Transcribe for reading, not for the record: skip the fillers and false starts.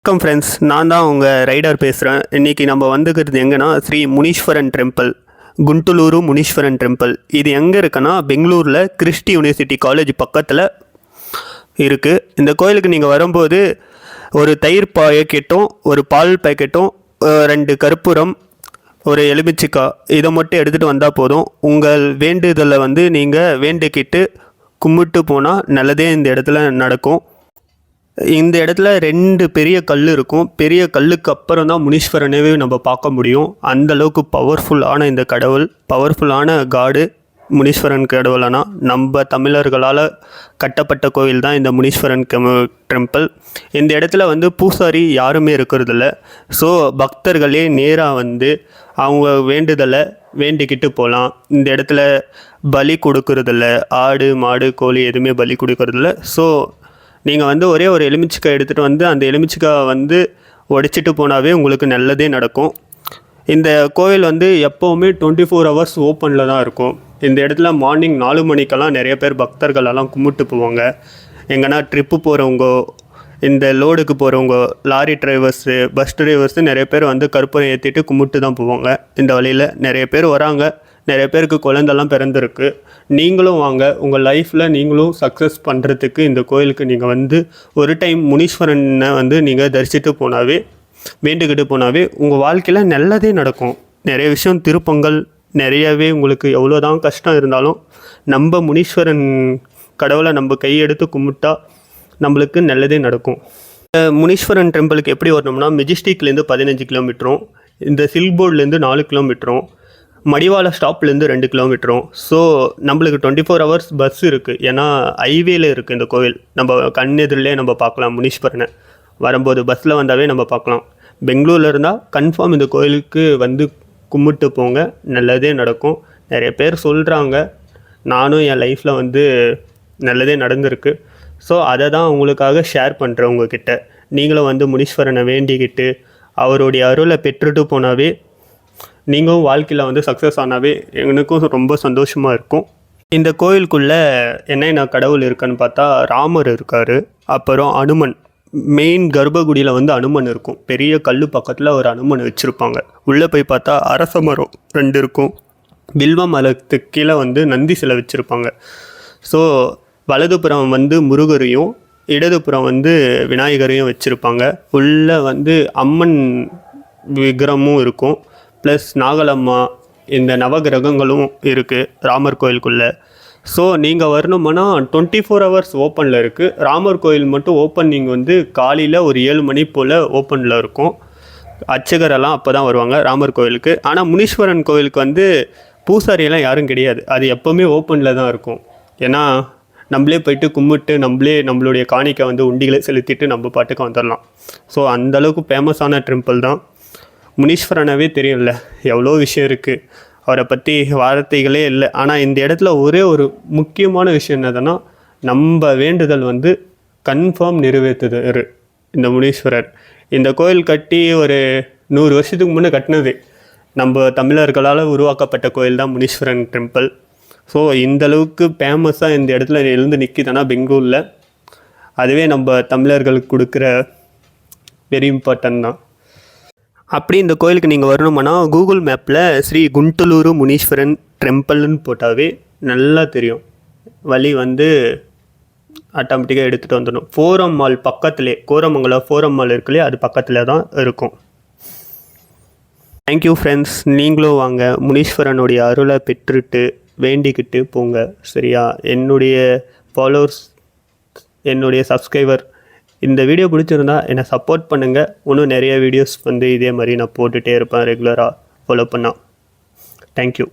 வணக்கம் ஃப்ரெண்ட்ஸ், நான் தான் உங்கள் ரைடர் பேசுகிறேன். இன்றைக்கி நம்ம வந்துக்கிறது எங்கன்னா ஸ்ரீ முனீஸ்வரன் டெம்பிள், குண்டலூரு முனீஸ்வரன் டெம்பிள். இது எங்கே இருக்குன்னா பெங்களூரில் கிறிஸ்டி யூனிவர்சிட்டி காலேஜ் பக்கத்தில் இருக்குது. இந்த கோயிலுக்கு நீங்கள் வரும்போது ஒரு தயிர் பாக்கெட்டும் ஒரு பால் பாக்கெட்டும் 2 கற்பூரம் ஒரு எலுமிச்சிக்காய் இதை மட்டும் எடுத்துகிட்டு வந்தால் போதும். உங்கள் வேண்டுதலை நீங்கள் வேண்டிக்கிட்டு கும்பிட்டு போனால் நல்லதே இந்த இடத்துல நடக்கும். இந்த இடத்துல 2 பெரிய கல் இருக்கும். பெரிய கல்லுக்கு அப்புறம் தான் முனீஸ்வரனவே நம்ம பார்க்க முடியும். அந்தளவுக்கு பவர்ஃபுல்லான இந்த கடவுள், பவர்ஃபுல்லான காடு முனீஸ்வரன் கடவுள்னா நம்ம தமிழர்களால் கட்டப்பட்ட கோவில் தான் இந்த முனீஸ்வரன் டெம்பிள். இந்த இடத்துல பூசாரி யாருமே இருக்கிறதில்ல. ஸோ பக்தர்களே நேராக அவங்க வேண்டுதலை வேண்டிக்கிட்டு போகலாம். இந்த இடத்துல பலி கொடுக்கறதில்ல, ஆடு மாடு கோழி எதுவுமே பலி கொடுக்கறதில்ல. ஸோ நீங்கள் ஒரே ஒரு எலுமிச்சிக்காய் எடுத்துகிட்டு அந்த எலுமிச்சிக்காய் உடைச்சிட்டு போனாவே உங்களுக்கு நல்லதே நடக்கும். இந்த கோவில் எப்போவுமே 24 ஹவர்ஸ் ஓப்பனில் தான் இருக்கும். இந்த இடத்துல மார்னிங் 4 மணிக்கெல்லாம் நிறைய பேர் பக்தர்களெல்லாம் கும்பிட்டு போவாங்க. எங்கன்னா ட்ரிப்பு போகிறவங்க, இந்த லோடுக்கு போகிறவங்க, லாரி டிரைவர்ஸு, பஸ் டிரைவர்ஸு நிறைய பேர் கற்பூரம் ஏற்றிட்டு கும்பிட்டு தான் போவாங்க. இந்த வழியில் நிறைய பேர் வராங்க. நிறைய பேருக்கு குழந்தெல்லாம் பிறந்திருக்கு. நீங்களும் வாங்க, உங்கள் லைஃப்பில் நீங்களும் சக்ஸஸ் பண்ணுறதுக்கு இந்த கோயிலுக்கு நீங்கள் ஒரு டைம் முனீஸ்வரனை நீங்கள் தரிசித்து போனாவே, வேண்டுக்கிட்டு போனாவே உங்கள் வாழ்க்கையில் நல்லதே நடக்கும். நிறைய விஷயம் திருப்பங்கள் நிறையவே உங்களுக்கு எவ்வளோதான் கஷ்டம் இருந்தாலும் நம்ம முனீஸ்வரன் கடவுளை நம்ம கையெடுத்து கும்பிட்டா நம்மளுக்கு நல்லதே நடக்கும். முனீஸ்வரன் டெம்பிளுக்கு எப்படி வரணும்னா மெஜிஸ்டிக்லேருந்து 15 கிலோமீட்டரும், இந்த சில்போர்ட்லேருந்து 4 கிலோமீட்டரும், மடிவாள ஸ்டாப்லேருந்து 2 கிலோமீட்டரும். ஸோ நம்மளுக்கு 24 ஹவர்ஸ் பஸ் இருக்குது. ஏன்னா ஹைவேல இருக்குது இந்த கோவில். நம்ம கண்ணெதிரிலே நம்ம பார்க்கலாம் முனீஸ்வரனை. வரும்போது பஸ்ஸில் வந்தாவே நம்ம பார்க்கலாம். பெங்களூரில் இருந்தால் கன்ஃபார்ம் இந்த கோயிலுக்கு கும்பிட்டு போங்க, நல்லதே நடக்கும். நிறைய பேர் சொல்கிறாங்க, நானும் என் லைஃப்பில் நல்லதே நடந்திருக்கு. ஸோ அதை தான் உங்களுக்காக ஷேர் பண்ணுறேன் உங்ககிட்ட. நீங்களும் முனீஸ்வரனை வேண்டிக்கிட்டு அவருடைய அருளை பெற்றுட்டு போனாவே நீங்களும் வாழ்க்கையில் சக்ஸஸ் ஆனாவே எனக்கும் ரொம்ப சந்தோஷமாக இருக்கும். இந்த கோயிலுக்குள்ளே என்னென்ன கடவுள் இருக்குன்னு பார்த்தா ராமர் இருக்கார், அப்புறம் அனுமன். மெயின் கர்ப்பகுடியில் அனுமன் இருக்கும். பெரிய கல் பக்கத்தில் ஒரு அனுமன் வச்சுருப்பாங்க. உள்ளே போய் பார்த்தா அரச மரம் 2 இருக்கும். வில்வ மரத்துக்கு கீழே நந்தி சிலை வச்சுருப்பாங்க. ஸோ வலதுபுறம் முருகரையும் இடதுபுறம் விநாயகரையும் வச்சுருப்பாங்க. உள்ளே அம்மன் விக்கிரமும் இருக்கும். ப்ளஸ் நாகலம்மா, இந்த நவகிரகங்களும் இருக்குது ராமர் கோயிலுக்குள்ளே. ஸோ நீங்கள் வரணுமானா 24 ஹவர்ஸ் ஓப்பனில் இருக்குது. ராமர் கோயில் மட்டும் ஓப்பன் நீங்கள் காலையில் ஒரு 7 மணி போல் ஓப்பனில் இருக்கும். அர்ச்சகரெல்லாம் அப்போ தான் வருவாங்க ராமர் கோயிலுக்கு. ஆனால் முனீஸ்வரன் கோயிலுக்கு பூசாரியெல்லாம் யாரும் கிடையாது. அது எப்போவுமே ஓப்பனில் தான் இருக்கும். ஏன்னா நம்மளே போய்ட்டு கும்பிட்டு நம்மளுடைய காணிக்கை உண்டிகளை செலுத்திட்டு நம்ம பாட்டுக்கு வந்துடலாம். ஸோ அந்தளவுக்கு ஃபேமஸான டெம்பிள் தான் முனீஸ்வரனவே. தெரியும்ல எவ்வளோ விஷயம் இருக்குது, அவரை பற்றி வார்த்தைகளே இல்லை. ஆனால் இந்த இடத்துல ஒரே ஒரு முக்கியமான விஷயம் என்னதுன்னா, நம்ம வேண்டுதல் கன்ஃபார்ம் நிறைவேற்றுது இந்த முனீஸ்வரர். இந்த கோயில் கட்டி ஒரு 100 வருஷத்துக்கு முன்னே கட்டினது. நம்ம தமிழர்களால் உருவாக்கப்பட்ட கோயில் தான் முனீஸ்வரன் டெம்பிள். ஸோ இந்தளவுக்கு ஃபேமஸாக இந்த இடத்துல எழுந்து நிற்கிதுன்னா பெங்களூரில், அதுவே நம்ம தமிழர்களுக்கு கொடுக்குற வெரி இம்பார்ட்டன்ட் தான். அப்படி இந்த கோயிலுக்கு நீங்கள் வரணுமானா கூகுள் மேப்பில் ஸ்ரீ குண்டலூரு முனீஸ்வரன் டெம்பிள்னு போட்டாவே நல்லா தெரியும். வழி ஆட்டோமேட்டிக்காக எடுத்துகிட்டு வந்துடணும். ஃபோரம் மால் பக்கத்துலேயே, கோரமங்கலம் ஃபோரம் மால் இருக்குல்லையே, அது பக்கத்தில் தான் இருக்கும். Thank you friends. நீங்களும் வாங்க, முனீஸ்வரனுடைய அருளை பெற்றுட்டு வேண்டிக்கிட்டு போங்க. சரியா? என்னுடைய ஃபாலோவர்ஸ், என்னுடைய சப்ஸ்கிரைபர், இந்த வீடியோ பிடிச்சிருந்தா என்னை சப்போர்ட் பண்ணுங்கள். இன்னும் நிறைய வீடியோஸ் இதே மாதிரி நான் போட்டுகிட்டே இருப்பேன் ரெகுலராக. ஃபாலோ பண்ணால். தேங்க்யூ.